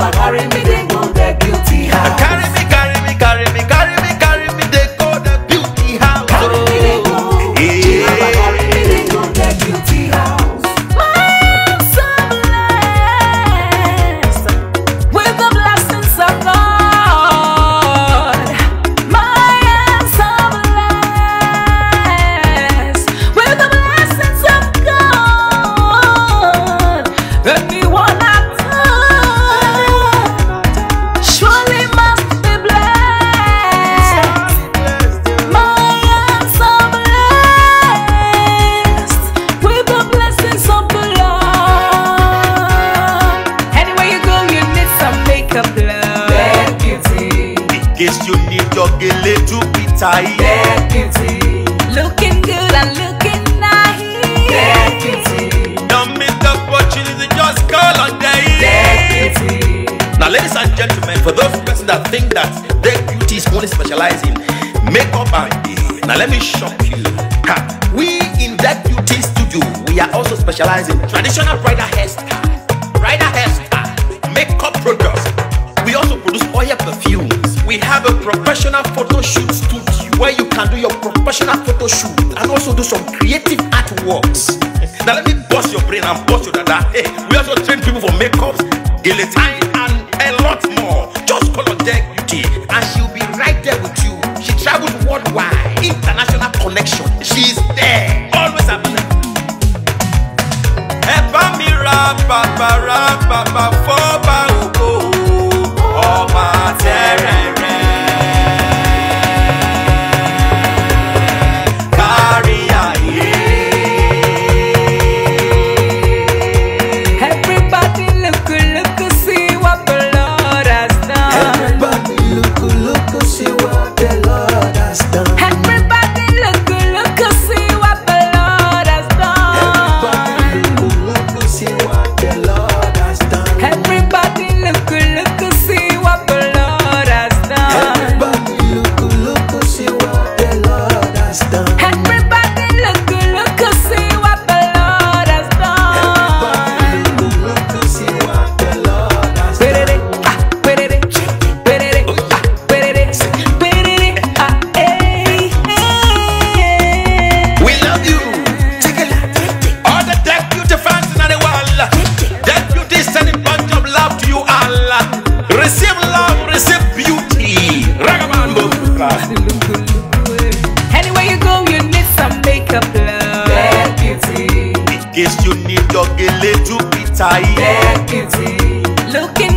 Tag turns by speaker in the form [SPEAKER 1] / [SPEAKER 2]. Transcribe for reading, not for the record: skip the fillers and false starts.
[SPEAKER 1] Baba carry me, they go the beauty house.
[SPEAKER 2] Carry me, carry me, carry me, carry me, carry me, they go the beauty house.
[SPEAKER 1] Carry me, they go. Baba carry me, they go the beauty house.
[SPEAKER 3] I'm so blessed with the blessings of God. I am so blessed with the blessings of God. Anyone I touch surely must be blessed. I am so blessed with the blessings of the Lord. Anywhere you go, you need some makeup, love.
[SPEAKER 1] That beauty,
[SPEAKER 2] In case you need your gele to be tight.
[SPEAKER 1] that beauty,
[SPEAKER 3] Looking good and looking
[SPEAKER 1] that
[SPEAKER 3] nice.
[SPEAKER 1] beauty,
[SPEAKER 2] Don't miss the opportunity, just call on
[SPEAKER 1] that
[SPEAKER 2] day.
[SPEAKER 1] beauty.
[SPEAKER 2] Now, ladies and gentlemen, for those persons that think that their beauty is only specialized in makeup and hair, now let me shock you. Ha, we in that beauty studio, we are also specialized in traditional bridal hairstyle, makeup products. We also produce oil perfumes. We have a professional photo shoot studio where you can do your professional photo shoot and also do some creative artworks. Now let me bust your brain and bust your dada. Hey, we also train people for makeups, guillotine, and a lot more. Just call on Deck Beauty and she'll be right there with you. She travels worldwide, international connection. She's there, always available.
[SPEAKER 3] Everybody look, see what the Lord has done.
[SPEAKER 1] Everybody look, see what the Lord has done.
[SPEAKER 3] Everybody look, see what the Lord has done.
[SPEAKER 1] Everybody look, see what the Lord has done.
[SPEAKER 3] Everybody look, see what the Lord has done.
[SPEAKER 1] Everybody look, see what the Lord has done.
[SPEAKER 3] Everybody look, see what the Lord has done.
[SPEAKER 1] Everybody look, see what the Lord has done.
[SPEAKER 2] We love you. All the Deck Beauty fans in the world. Deck Beauty is sending bunch of love to you all. Receive love, receive beauty. Ragamuffin.
[SPEAKER 3] Anywhere you go, you need some makeup, love.
[SPEAKER 1] That beauty,
[SPEAKER 2] In case you need your gele to be tight.
[SPEAKER 1] that beauty,
[SPEAKER 3] Looking